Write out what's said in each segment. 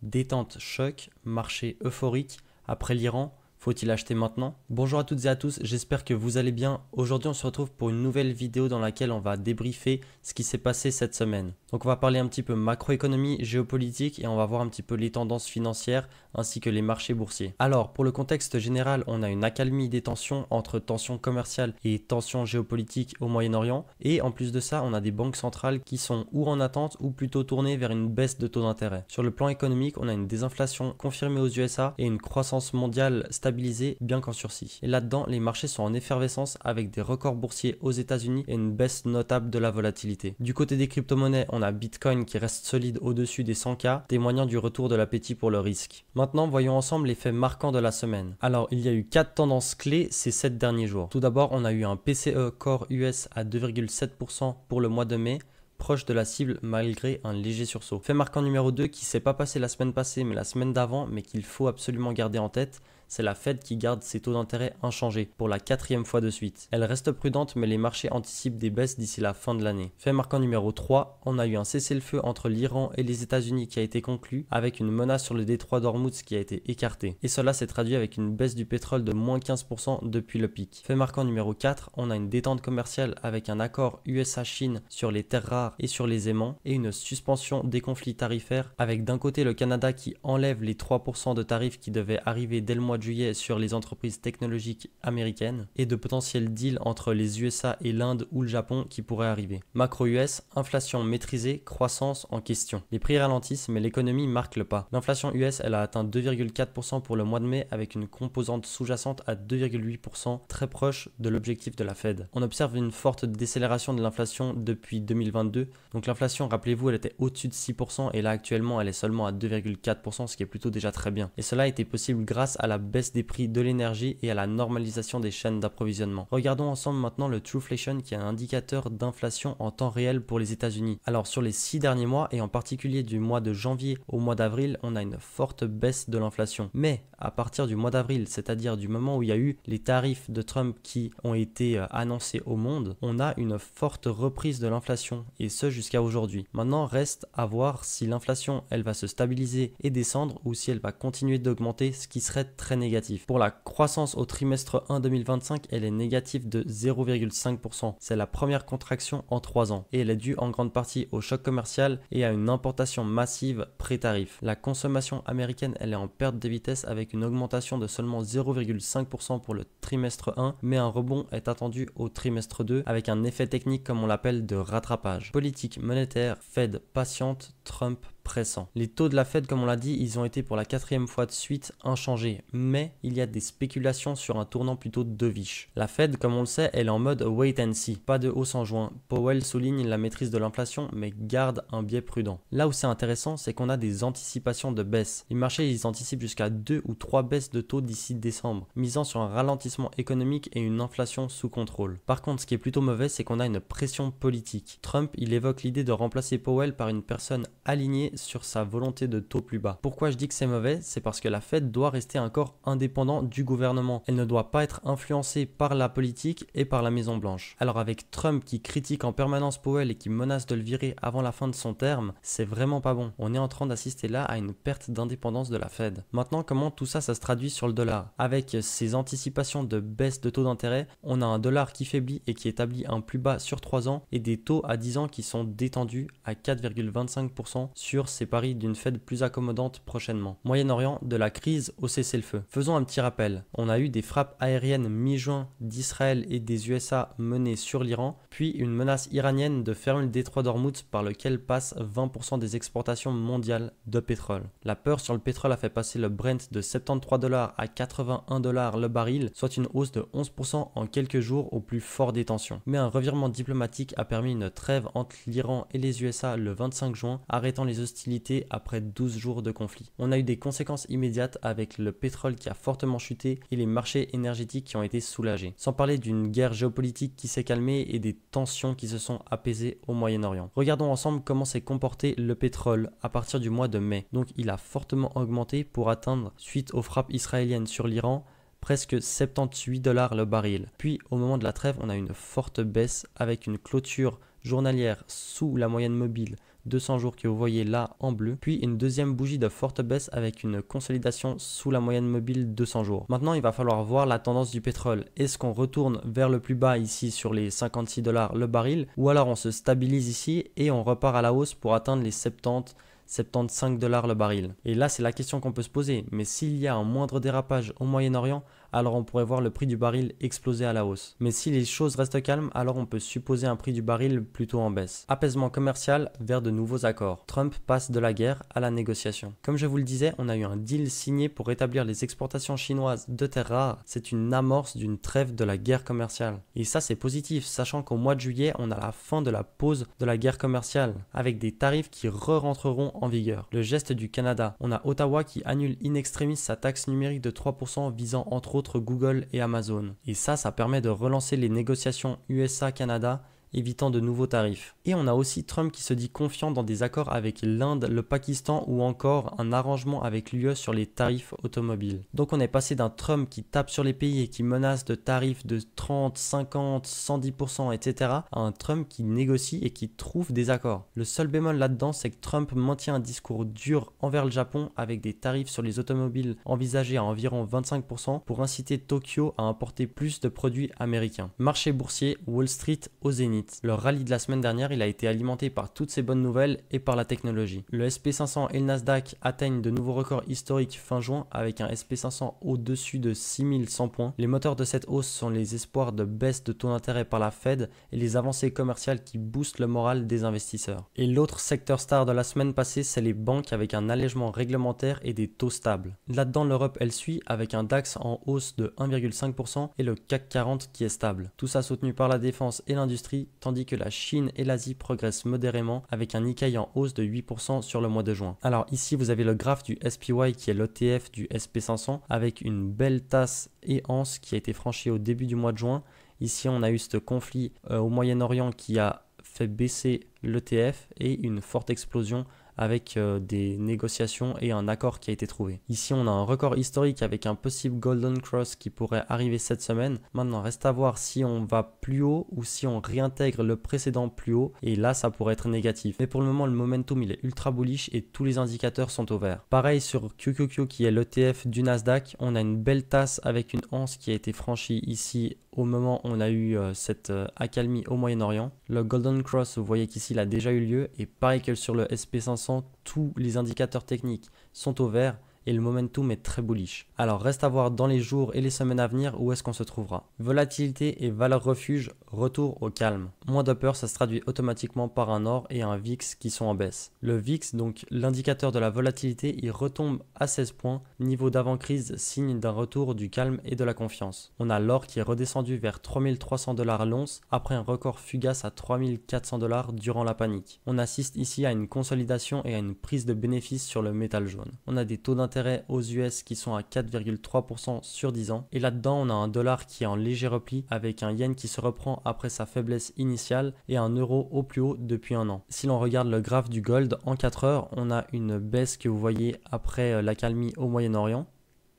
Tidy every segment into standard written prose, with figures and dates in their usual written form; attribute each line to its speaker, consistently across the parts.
Speaker 1: Détente choc, marché euphorique, après l'Iran, faut-il acheter maintenant? Bonjour à toutes et à tous, j'espère que vous allez bien. Aujourd'hui on se retrouve pour une nouvelle vidéo dans laquelle on va débriefer ce qui s'est passé cette semaine. Donc on va parler un petit peu macroéconomie, géopolitique et on va voir un petit peu les tendances financières ainsi que les marchés boursiers. Alors pour le contexte général, on a une accalmie des tensions entre tensions commerciales et tensions géopolitiques au Moyen-Orient et en plus de ça, on a des banques centrales qui sont ou en attente ou plutôt tournées vers une baisse de taux d'intérêt. Sur le plan économique, on a une désinflation confirmée aux USA et une croissance mondiale stabilisée bien qu'en sursis. Et là-dedans, les marchés sont en effervescence avec des records boursiers aux États-Unis et une baisse notable de la volatilité. Du côté des crypto-monnaies, on a Bitcoin qui reste solide au-dessus des 100K, témoignant du retour de l'appétit pour le risque. Maintenant, voyons ensemble les faits marquants de la semaine. Alors, il y a eu 4 tendances clés ces 7 derniers jours. Tout d'abord, on a eu un PCE Core US à 2,7% pour le mois de mai, proche de la cible malgré un léger sursaut. Fait marquant numéro 2 qui s'est pas passé la semaine passée mais la semaine d'avant, mais qu'il faut absolument garder en tête, c'est la Fed qui garde ses taux d'intérêt inchangés pour la 4e fois de suite. Elle reste prudente mais les marchés anticipent des baisses d'ici la fin de l'année. Fait marquant numéro 3, on a eu un cessez-le-feu entre l'Iran et les États-Unis qui a été conclu avec une menace sur le détroit d'Ormuz qui a été écartée. Et cela s'est traduit avec une baisse du pétrole de moins 15% depuis le pic. Fait marquant numéro 4, on a une détente commerciale avec un accord USA-Chine sur les terres rares et sur les aimants et une suspension des conflits tarifaires avec d'un côté le Canada qui enlève les 3% de tarifs qui devaient arriver dès le mois de juillet sur les entreprises technologiques américaines et de potentiels deals entre les USA et l'Inde ou le Japon qui pourraient arriver. Macro US, inflation maîtrisée, croissance en question. Les prix ralentissent mais l'économie marque le pas. L'inflation US elle a atteint 2,4% pour le mois de mai avec une composante sous-jacente à 2,8% très proche de l'objectif de la Fed. On observe une forte décélération de l'inflation depuis 2022. Donc l'inflation, rappelez-vous, elle était au-dessus de 6% et là actuellement elle est seulement à 2,4%, ce qui est plutôt déjà très bien. Et cela a été possible grâce à la baisse des prix de l'énergie et à la normalisation des chaînes d'approvisionnement. Regardons ensemble maintenant le Trueflation qui est un indicateur d'inflation en temps réel pour les États-Unis. Alors sur les 6 derniers mois et en particulier du mois de janvier au mois d'avril, on a une forte baisse de l'inflation. Mais à partir du mois d'avril, c'est-à-dire du moment où il y a eu les tarifs de Trump qui ont été annoncés au monde, on a une forte reprise de l'inflation et ce jusqu'à aujourd'hui. Maintenant reste à voir si l'inflation elle va se stabiliser et descendre ou si elle va continuer d'augmenter, ce qui serait très négatif. Pour la croissance au trimestre 1 2025, elle est négative de 0,5%. C'est la première contraction en 3 ans et elle est due en grande partie au choc commercial et à une importation massive pré-tarif. La consommation américaine elle est en perte de vitesse avec une augmentation de seulement 0,5% pour le trimestre 1, mais un rebond est attendu au trimestre 2 avec un effet technique comme on l'appelle de rattrapage. Politique monétaire, Fed patiente, Trump pressant. Les taux de la Fed, comme on l'a dit, ils ont été pour la 4e fois de suite inchangés, mais il y a des spéculations sur un tournant plutôt dovish. La Fed, comme on le sait, elle est en mode wait and see, pas de hausse en juin. Powell souligne la maîtrise de l'inflation, mais garde un biais prudent. Là où c'est intéressant, c'est qu'on a des anticipations de baisse. Les marchés, ils anticipent jusqu'à 2 ou 3 baisses de taux d'ici décembre, misant sur un ralentissement économique et une inflation sous contrôle. Par contre, ce qui est plutôt mauvais, c'est qu'on a une pression politique. Trump, il évoque l'idée de remplacer Powell par une personne alignée sur sa volonté de taux plus bas. Pourquoi je dis que c'est mauvais? C'est parce que la Fed doit rester encore indépendant du gouvernement. Elle ne doit pas être influencée par la politique et par la Maison Blanche. Alors avec Trump qui critique en permanence Powell et qui menace de le virer avant la fin de son terme, c'est vraiment pas bon. On est en train d'assister là à une perte d'indépendance de la Fed. Maintenant, comment tout ça se traduit sur le dollar? Avec ces anticipations de baisse de taux d'intérêt, on a un dollar qui faiblit et qui établit un plus bas sur 3 ans et des taux à 10 ans qui sont détendus à 4,25% sur ces paris d'une Fed plus accommodante prochainement. Moyen-Orient, de la crise au cessez-le-feu. Faisons un petit rappel. On a eu des frappes aériennes mi-juin d'Israël et des USA menées sur l'Iran, puis une menace iranienne de fermer le détroit d'Ormuz par lequel passent 20% des exportations mondiales de pétrole. La peur sur le pétrole a fait passer le Brent de 73 $ à 81 $ le baril, soit une hausse de 11% en quelques jours au plus fort des tensions. Mais un revirement diplomatique a permis une trêve entre l'Iran et les USA le 25 juin, arrêtant les hostilités après 12 jours de conflit. On a eu des conséquences immédiates avec le pétrole qui a fortement chuté et les marchés énergétiques qui ont été soulagés. Sans parler d'une guerre géopolitique qui s'est calmée et des tensions qui se sont apaisées au Moyen-Orient. Regardons ensemble comment s'est comporté le pétrole à partir du mois de mai. Donc il a fortement augmenté pour atteindre, suite aux frappes israéliennes sur l'Iran, presque 78 $ le baril. Puis au moment de la trêve, on a une forte baisse avec une clôture journalière sous la moyenne mobile 200 jours que vous voyez là en bleu, puis une deuxième bougie de forte baisse avec une consolidation sous la moyenne mobile 200 jours. Maintenant, il va falloir voir la tendance du pétrole. Est-ce qu'on retourne vers le plus bas ici sur les 56 $ le baril, ou alors on se stabilise ici et on repart à la hausse pour atteindre les 75 $ le baril. Et là, c'est la question qu'on peut se poser. Mais s'il y a un moindre dérapage au Moyen-Orient, alors on pourrait voir le prix du baril exploser à la hausse. Mais si les choses restent calmes, alors on peut supposer un prix du baril plutôt en baisse. Apaisement commercial vers de nouveaux accords. Trump passe de la guerre à la négociation. Comme je vous le disais, on a eu un deal signé pour rétablir les exportations chinoises de terres rares. C'est une amorce d'une trêve de la guerre commerciale. Et ça, c'est positif, sachant qu'au mois de juillet, on a la fin de la pause de la guerre commerciale, avec des tarifs qui re-rentreront en vigueur. Le geste du Canada. On a Ottawa qui annule in extremis sa taxe numérique de 3% visant entre autres Google et Amazon. Et ça permet de relancer les négociations USA-Canada, évitant de nouveaux tarifs. Et on a aussi Trump qui se dit confiant dans des accords avec l'Inde, le Pakistan ou encore un arrangement avec l'UE sur les tarifs automobiles. Donc on est passé d'un Trump qui tape sur les pays et qui menace de tarifs de 30, 50, 110%, etc. à un Trump qui négocie et qui trouve des accords. Le seul bémol là-dedans, c'est que Trump maintient un discours dur envers le Japon avec des tarifs sur les automobiles envisagés à environ 25% pour inciter Tokyo à importer plus de produits américains. Marché boursier, Wall Street au zénith. Le rallye de la semaine dernière, il a été alimenté par toutes ces bonnes nouvelles et par la technologie. Le SP500 et le Nasdaq atteignent de nouveaux records historiques fin juin avec un SP500 au-dessus de 6100 points. Les moteurs de cette hausse sont les espoirs de baisse de taux d'intérêt par la Fed et les avancées commerciales qui boostent le moral des investisseurs. Et l'autre secteur star de la semaine passée, c'est les banques avec un allègement réglementaire et des taux stables. Là-dedans, l'Europe, elle suit avec un DAX en hausse de 1,5% et le CAC 40 qui est stable. Tout ça soutenu par la défense et l'industrie, tandis que la Chine et l'Asie progressent modérément avec un Nikkei en hausse de 8% sur le mois de juin. Alors ici, vous avez le graphe du SPY qui est l'ETF du SP500 avec une belle tasse et anse qui a été franchie au début du mois de juin. Ici, on a eu ce conflit au Moyen-Orient qui a fait baisser l'ETF et une forte explosion avec des négociations et un accord qui a été trouvé. Ici, on a un record historique avec un possible Golden Cross qui pourrait arriver cette semaine. Maintenant, reste à voir si on va plus haut ou si on réintègre le précédent plus haut. Et là, ça pourrait être négatif. Mais pour le moment, le momentum, il est ultra bullish et tous les indicateurs sont au vert. Pareil sur QQQ qui est l'ETF du Nasdaq. On a une belle tasse avec une anse qui a été franchie ici au moment où on a eu cette accalmie au Moyen-Orient. Le Golden Cross, vous voyez qu'ici, il a déjà eu lieu. Et pareil que sur le SP500, tous les indicateurs techniques sont au vert et le momentum est très bullish. Alors reste à voir dans les jours et les semaines à venir où est-ce qu'on se trouvera. Volatilité et valeur refuge, retour au calme. Moins de peur, ça se traduit automatiquement par un or et un VIX qui sont en baisse. Le VIX, donc l'indicateur de la volatilité, il retombe à 16 points, niveau d'avant-crise, signe d'un retour du calme et de la confiance. On a l'or qui est redescendu vers 3300 $ l'once après un record fugace à 3400 $ durant la panique. On assiste ici à une consolidation et à une prise de bénéfice sur le métal jaune. On a des taux d'intérêt aux US qui sont à 4,3% sur 10 ans. Et là-dedans, on a un dollar qui est en léger repli avec un yen qui se reprend après sa faiblesse initiale et un euro au plus haut depuis un an. Si l'on regarde le graphe du gold en 4 heures, on a une baisse que vous voyez après l'accalmie au Moyen-Orient.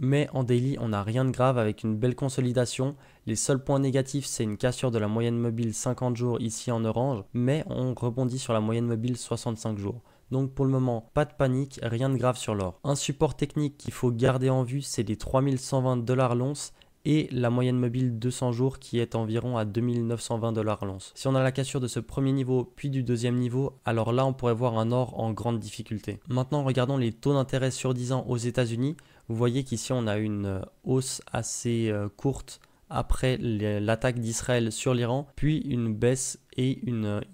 Speaker 1: Mais en daily, on n'a rien de grave avec une belle consolidation. Les seuls points négatifs, c'est une cassure de la moyenne mobile 50 jours ici en orange, mais on rebondit sur la moyenne mobile 65 jours. Donc pour le moment, pas de panique, rien de grave sur l'or. Un support technique qu'il faut garder en vue, c'est les 3120 $ l'once et la moyenne mobile 200 jours qui est environ à 2920 $ l'once. Si on a la cassure de ce premier niveau puis du deuxième niveau, alors là on pourrait voir un or en grande difficulté. Maintenant regardons les taux d'intérêt sur 10 ans aux États-Unis. Vous voyez qu'ici on a une hausse assez courte après l'attaque d'Israël sur l'Iran, puis une baisse et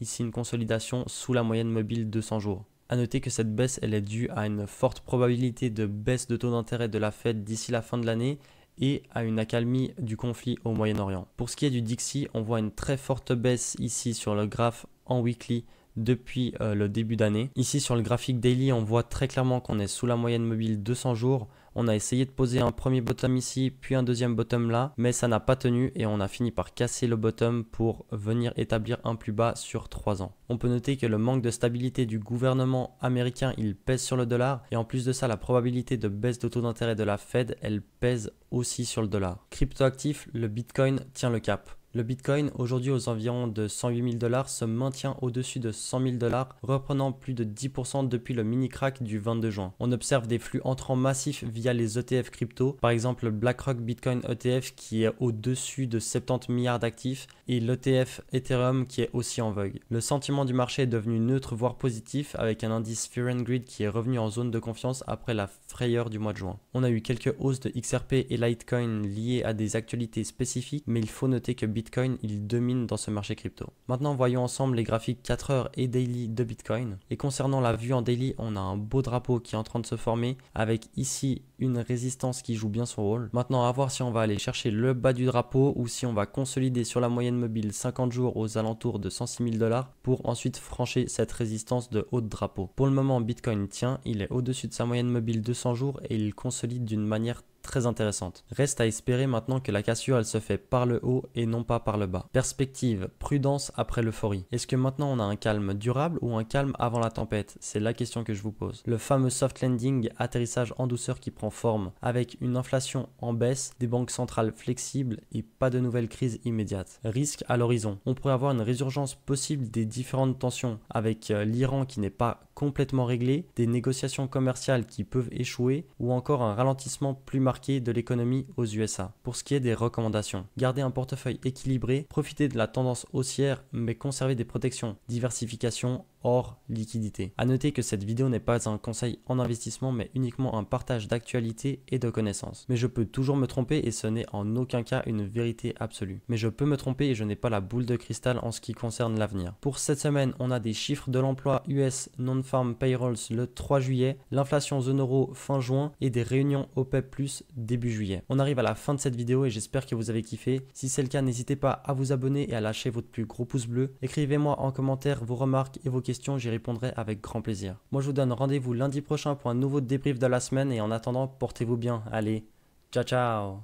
Speaker 1: ici une consolidation sous la moyenne mobile 200 jours. A noter que cette baisse elle est due à une forte probabilité de baisse de taux d'intérêt de la Fed d'ici la fin de l'année et à une accalmie du conflit au Moyen-Orient. Pour ce qui est du DXY, on voit une très forte baisse ici sur le graphe en weekly depuis le début d'année. Ici sur le graphique daily, on voit très clairement qu'on est sous la moyenne mobile 200 jours. On a essayé de poser un premier bottom ici, puis un deuxième bottom là, mais ça n'a pas tenu et on a fini par casser le bottom pour venir établir un plus bas sur 3 ans. On peut noter que le manque de stabilité du gouvernement américain, il pèse sur le dollar et en plus de ça, la probabilité de baisse de taux d'intérêt de la Fed, elle pèse aussi sur le dollar. Cryptoactif, le Bitcoin tient le cap. Le Bitcoin, aujourd'hui aux environs de 108 000 $, se maintient au-dessus de 100 000 $, reprenant plus de 10% depuis le mini-crack du 22 juin. On observe des flux entrants massifs via les ETF crypto, par exemple le BlackRock Bitcoin ETF qui est au-dessus de 70 milliards d'actifs et l'ETF Ethereum qui est aussi en vogue. Le sentiment du marché est devenu neutre voire positif avec un indice Fear and Greed qui est revenu en zone de confiance après la frayeur du mois de juin. On a eu quelques hausses de XRP et Litecoin liées à des actualités spécifiques, mais il faut noter que Bitcoin il domine dans ce marché crypto. Maintenant voyons ensemble les graphiques 4 heures et daily de Bitcoin. Et concernant la vue en daily, on a un beau drapeau qui est en train de se former avec ici une résistance qui joue bien son rôle. Maintenant à voir si on va aller chercher le bas du drapeau ou si on va consolider sur la moyenne mobile 50 jours aux alentours de 106 000 $ pour ensuite franchir cette résistance de haut de drapeau. Pour le moment Bitcoin tient, il est au-dessus de sa moyenne mobile 200 jours et il consolide d'une manière très intéressante. Reste à espérer maintenant que la cassure elle se fait par le haut et non pas par le bas. Perspective, prudence après l'euphorie. Est-ce que maintenant on a un calme durable ou un calme avant la tempête? C'est la question que je vous pose. Le fameux soft landing, atterrissage en douceur qui prend forme avec une inflation en baisse, des banques centrales flexibles et pas de nouvelles crises immédiates. Risque à l'horizon. On pourrait avoir une résurgence possible des différentes tensions avec l'Iran qui n'est pas complètement réglé, des négociations commerciales qui peuvent échouer ou encore un ralentissement plus marqué de l'économie aux USA. Pour ce qui est des recommandations, gardez un portefeuille équilibré, profitez de la tendance haussière mais conservez des protections, diversification, or liquidité. A noter que cette vidéo n'est pas un conseil en investissement mais uniquement un partage d'actualité et de connaissances. Mais je peux toujours me tromper et ce n'est en aucun cas une vérité absolue. Mais je peux me tromper et je n'ai pas la boule de cristal en ce qui concerne l'avenir. Pour cette semaine, on a des chiffres de l'emploi US non-farm payrolls le 3 juillet, l'inflation zone euro fin juin et des réunions OPEP+ début juillet. On arrive à la fin de cette vidéo et j'espère que vous avez kiffé. Si c'est le cas, n'hésitez pas à vous abonner et à lâcher votre plus gros pouce bleu. Écrivez-moi en commentaire vos remarques et vos questions, j'y répondrai avec grand plaisir. Moi je vous donne rendez-vous lundi prochain pour un nouveau débrief de la semaine et en attendant, portez-vous bien. Allez, ciao ciao.